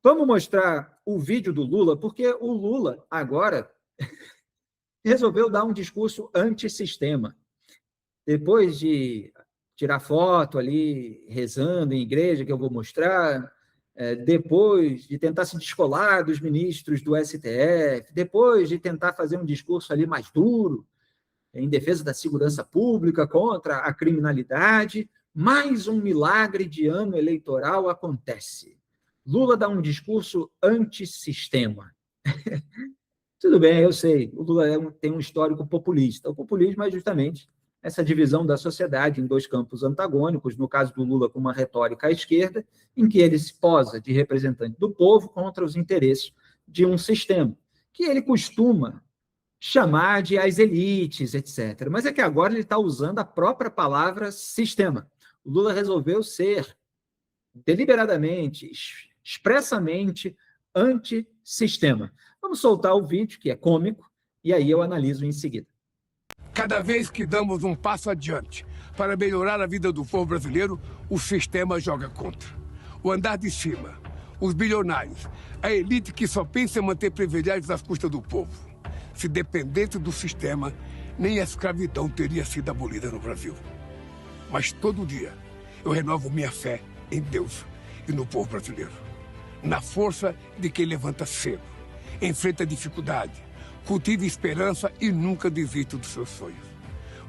Vamos mostrar o vídeo do Lula, porque o Lula agora resolveu dar um discurso antissistema. Depois de tirar foto ali, rezando em igreja, que eu vou mostrar, depois de tentar se descolar dos ministros do STF, depois de tentar fazer um discurso ali mais duro, em defesa da segurança pública, contra a criminalidade, mais um milagre de ano eleitoral acontece. Lula dá um discurso antissistema. Tudo bem, eu sei, o Lula tem um histórico populista. O populismo é justamente essa divisão da sociedade em dois campos antagônicos, no caso do Lula com uma retórica à esquerda, em que ele se posa de representante do povo contra os interesses de um sistema, que ele costuma chamar de as elites, etc. Mas é que agora ele está usando a própria palavra sistema. O Lula resolveu ser deliberadamente, expressamente antissistema. Vamos soltar o vídeo, que é cômico, e aí eu analiso em seguida. Cada vez que damos um passo adiante para melhorar a vida do povo brasileiro, o sistema joga contra. O andar de cima, os bilionários, a elite que só pensa em manter privilégios às custas do povo. Se dependesse do sistema, nem a escravidão teria sido abolida no Brasil. Mas todo dia eu renovo minha fé em Deus e no povo brasileiro. Na força de quem levanta cedo, enfrenta dificuldade, cultiva esperança e nunca desiste dos seus sonhos.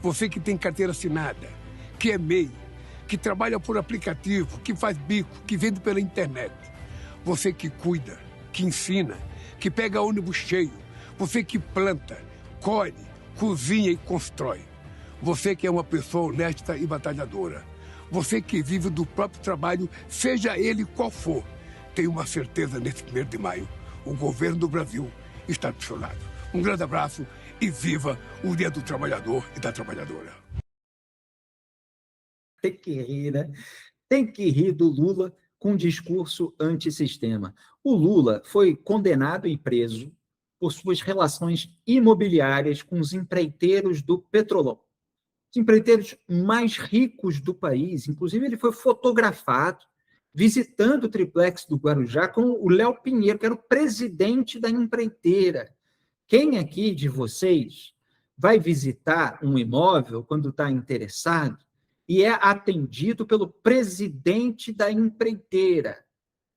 Você que tem carteira assinada, que é MEI, que trabalha por aplicativo, que faz bico, que vende pela internet. Você que cuida, que ensina, que pega ônibus cheio. Você que planta, colhe, cozinha e constrói. Você que é uma pessoa honesta e batalhadora. Você que vive do próprio trabalho, seja ele qual for. Tenho uma certeza nesse 1º de maio. O governo do Brasil está do seu lado. Um grande abraço e viva o Dia do Trabalhador e da Trabalhadora. Tem que rir, né? Tem que rir do Lula com um discurso antissistema. O Lula foi condenado e preso por suas relações imobiliárias com os empreiteiros do Petrolão. Os empreiteiros mais ricos do país. Inclusive, ele foi fotografado visitando o triplex do Guarujá com o Léo Pinheiro, que era o presidente da empreiteira. Quem aqui de vocês vai visitar um imóvel quando está interessado e é atendido pelo presidente da empreiteira,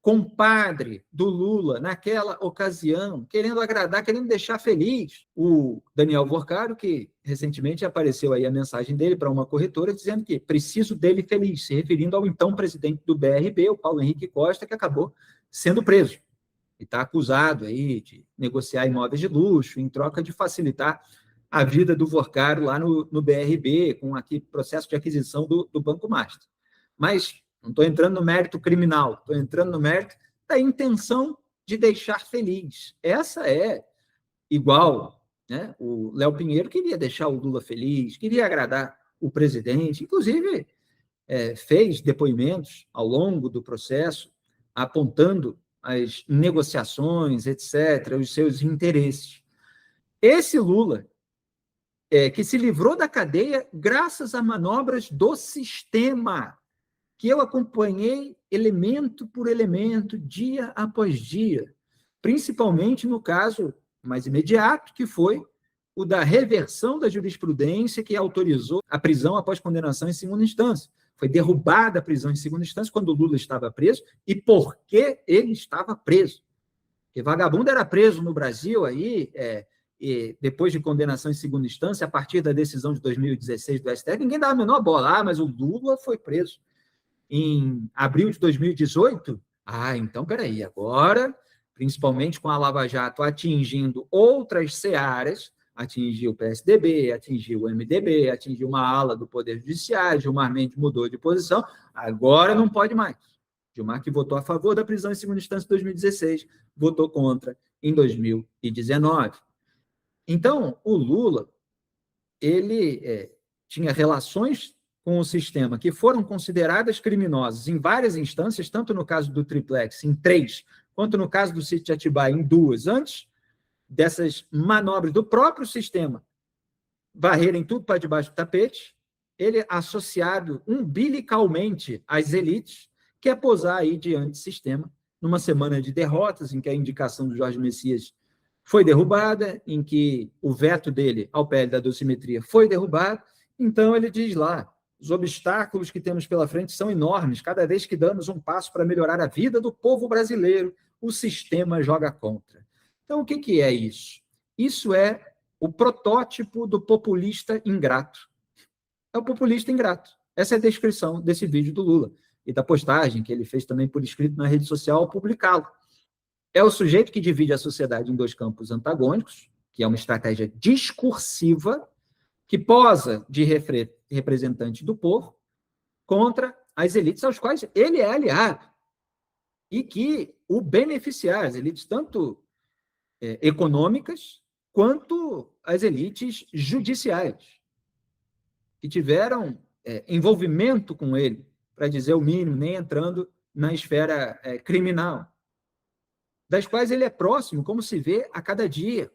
compadre do Lula, naquela ocasião, querendo agradar, querendo deixar feliz o Daniel Vorcaro, que recentemente apareceu aí a mensagem dele para uma corretora dizendo que preciso dele feliz, se referindo ao então presidente do BRB, o Paulo Henrique Costa, que acabou sendo preso e está acusado aí de negociar imóveis de luxo em troca de facilitar a vida do Vorcaro lá no BRB, com aqui processo de aquisição do Banco Master. Mas não estou entrando no mérito criminal, estou entrando no mérito da intenção de deixar feliz. Essa é igual, né? O Léo Pinheiro queria deixar o Lula feliz, queria agradar o presidente, inclusive fez depoimentos ao longo do processo, apontando as negociações, etc., os seus interesses. Esse Lula, que se livrou da cadeia graças a manobras do sistema, que eu acompanhei elemento por elemento, dia após dia, principalmente no caso mais imediato, que foi o da reversão da jurisprudência que autorizou a prisão após condenação em segunda instância. Foi derrubada a prisão em segunda instância quando o Lula estava preso e por que ele estava preso. Porque vagabundo era preso no Brasil aí, depois de condenação em segunda instância, a partir da decisão de 2016 do STF, ninguém dava a menor bola, mas o Lula foi preso em abril de 2018, então, peraí, agora, principalmente com a Lava Jato atingindo outras searas, atingiu o PSDB, atingiu o MDB, atingiu uma ala do Poder Judiciário, Gilmar Mendes mudou de posição, agora não pode mais. Gilmar, que votou a favor da prisão em segunda instância em 2016, votou contra em 2019. Então, o Lula, ele tinha relações com o sistema que foram consideradas criminosas em várias instâncias, tanto no caso do triplex, em 3, quanto no caso do sítio de Atibaia, em 2, antes dessas manobras do próprio sistema varrerem tudo para debaixo do tapete, ele associado umbilicalmente às elites, quer posar aí de antissistema numa semana de derrotas, em que a indicação do Jorge Messias foi derrubada, em que o veto dele ao PL da dosimetria foi derrubado. Então, ele diz lá, os obstáculos que temos pela frente são enormes. Cada vez que damos um passo para melhorar a vida do povo brasileiro, o sistema joga contra. Então, o que é isso? Isso é o protótipo do populista ingrato. É o populista ingrato. Essa é a descrição desse vídeo do Lula e da postagem que ele fez também por escrito na rede social ao publicá-lo. É o sujeito que divide a sociedade em dois campos antagônicos, que é uma estratégia discursiva, que posa de representante do povo contra as elites aos quais ele é aliado e que o beneficiar, as elites tanto econômicas quanto as elites judiciais, que tiveram envolvimento com ele, para dizer o mínimo, nem entrando na esfera criminal, das quais ele é próximo, como se vê a cada dia.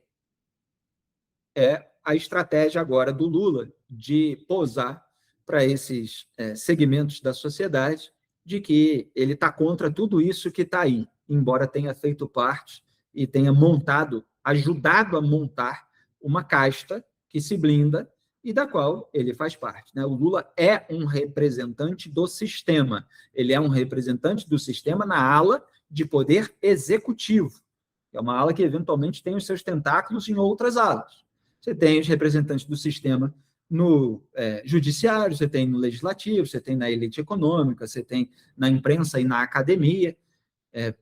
É a estratégia agora do Lula de posar para esses segmentos da sociedade de que ele está contra tudo isso que está aí, embora tenha feito parte e tenha montado, ajudado a montar uma casta que se blinda e da qual ele faz parte. Né? O Lula é um representante do sistema, ele é um representante do sistema na ala de poder executivo, é uma ala que eventualmente tem os seus tentáculos em outras alas. Você tem os representantes do sistema no judiciário, você tem no legislativo, você tem na elite econômica, você tem na imprensa e na academia,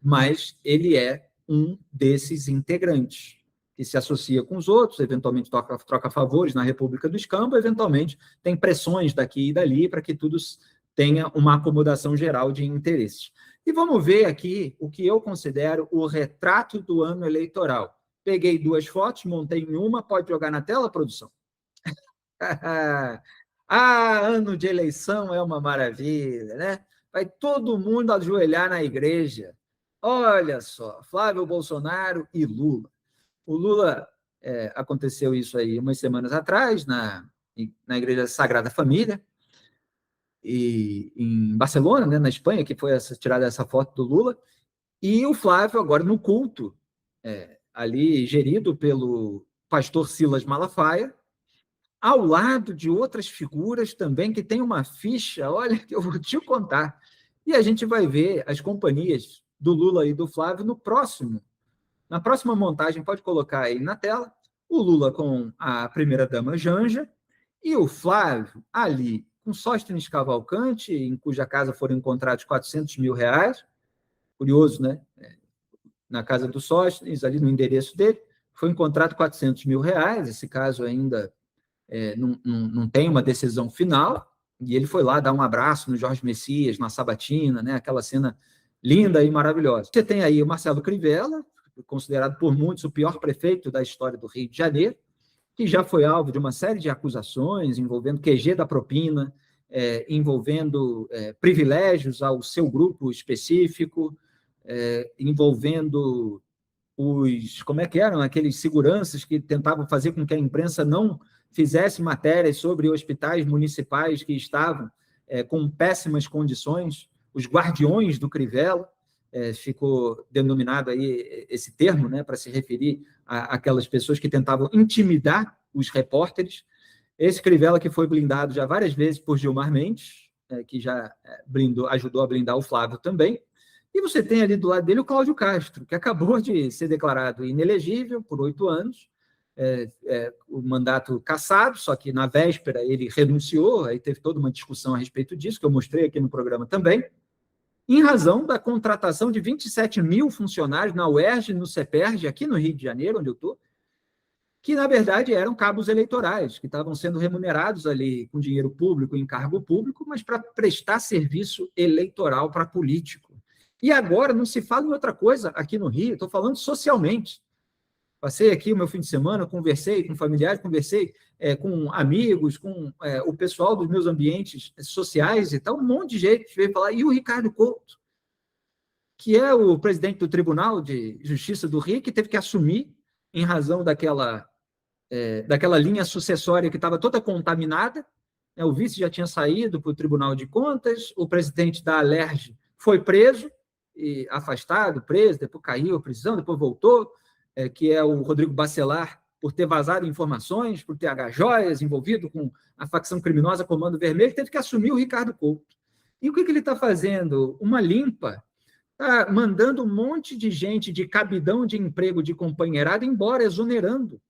mas ele é um desses integrantes, que se associa com os outros, eventualmente troca favores na República do Escambo, eventualmente tem pressões daqui e dali para que tudo tenha uma acomodação geral de interesses. E vamos ver aqui o que eu considero o retrato do ano eleitoral. Peguei duas fotos, montei em uma, pode jogar na tela, produção? Ano de eleição é uma maravilha, né? Vai todo mundo ajoelhar na igreja. Olha só, Flávio Bolsonaro e Lula. O Lula, aconteceu isso aí umas semanas atrás, na Igreja Sagrada Família, e em Barcelona, né, na Espanha, que foi tirada essa foto do Lula, e o Flávio agora no culto, ali gerido pelo pastor Silas Malafaia, ao lado de outras figuras também que tem uma ficha, olha, que eu vou te contar. E a gente vai ver as companhias do Lula e do Flávio na próxima montagem, pode colocar aí na tela, o Lula com a primeira-dama Janja e o Flávio ali com Sóstenes Cavalcante, em cuja casa foram encontrados R$400 mil. Curioso, né? Na casa do Sóstenes, ali no endereço dele, foi encontrado R$400 mil. Esse caso ainda não tem uma decisão final, e ele foi lá dar um abraço no Jorge Messias, na Sabatina, né? Aquela cena linda e maravilhosa. Você tem aí o Marcelo Crivella, considerado por muitos o pior prefeito da história do Rio de Janeiro, que já foi alvo de uma série de acusações envolvendo QG da propina, envolvendo privilégios ao seu grupo específico, envolvendo como é que eram aqueles seguranças que tentavam fazer com que a imprensa não fizesse matérias sobre hospitais municipais que estavam com péssimas condições, os guardiões do Crivella, ficou denominado aí esse termo, né, para se referir àquelas pessoas que tentavam intimidar os repórteres. Esse Crivella que foi blindado já várias vezes por Gilmar Mendes, que já ajudou a blindar o Flávio também. E você tem ali do lado dele o Cláudio Castro, que acabou de ser declarado inelegível por 8 anos, o mandato cassado, só que na véspera ele renunciou, aí teve toda uma discussão a respeito disso, que eu mostrei aqui no programa também, em razão da contratação de 27 mil funcionários na UERJ, no CEPERJ, aqui no Rio de Janeiro, onde eu estou, que, na verdade, eram cabos eleitorais, que estavam sendo remunerados ali com dinheiro público, em cargo público, mas para prestar serviço eleitoral para político. E agora não se fala em outra coisa aqui no Rio, estou falando socialmente. Passei aqui o meu fim de semana, conversei com familiares, conversei com amigos, com o pessoal dos meus ambientes sociais e tal, um monte de gente veio falar. E o Ricardo Couto, que é o presidente do Tribunal de Justiça do Rio, que teve que assumir em razão daquela linha sucessória que estava toda contaminada, o vice já tinha saído para o Tribunal de Contas, o presidente da Alerj foi preso, afastado, preso, depois caiu à prisão, depois voltou, que é o Rodrigo Bacelar, por ter vazado informações, por ter H-Joias envolvido com a facção criminosa Comando Vermelho, teve que assumir o Ricardo Couto. E o que ele está fazendo? Uma limpa. Está mandando um monte de gente de cabidão de emprego de companheirado embora, exonerando.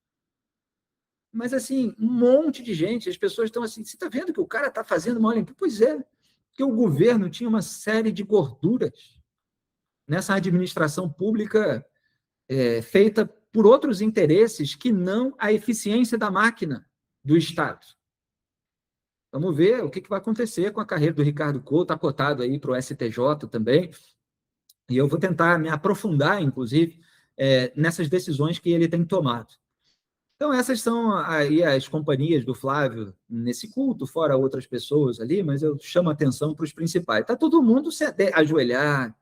Mas, assim, um monte de gente, as pessoas estão assim, você está vendo que o cara está fazendo uma limpa? Pois é, porque o governo tinha uma série de gorduras nessa administração pública feita por outros interesses que não a eficiência da máquina do Estado. Vamos ver o que vai acontecer com a carreira do Ricardo Couto, está cotado aí para o STJ também, e eu vou tentar me aprofundar, inclusive, nessas decisões que ele tem tomado. Então, essas são aí as companhias do Flávio nesse culto, fora outras pessoas ali, mas eu chamo a atenção para os principais. Está todo mundo se ajoelhar,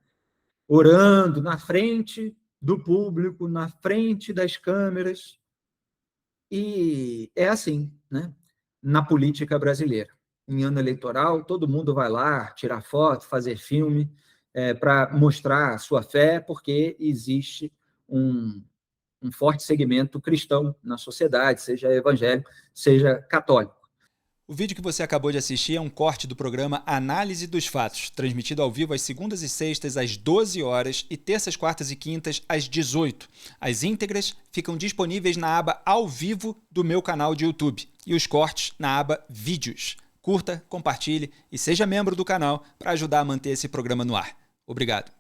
orando na frente do público, na frente das câmeras. E é assim, né? Na política brasileira. Em ano eleitoral, todo mundo vai lá tirar foto, fazer filme, para mostrar a sua fé, porque existe um forte segmento cristão na sociedade, seja evangélico, seja católico. O vídeo que você acabou de assistir é um corte do programa Análise dos Fatos, transmitido ao vivo às segundas e sextas às 12 horas e terças, quartas e quintas às 18. As íntegras ficam disponíveis na aba Ao Vivo do meu canal de YouTube e os cortes na aba Vídeos. Curta, compartilhe e seja membro do canal para ajudar a manter esse programa no ar. Obrigado.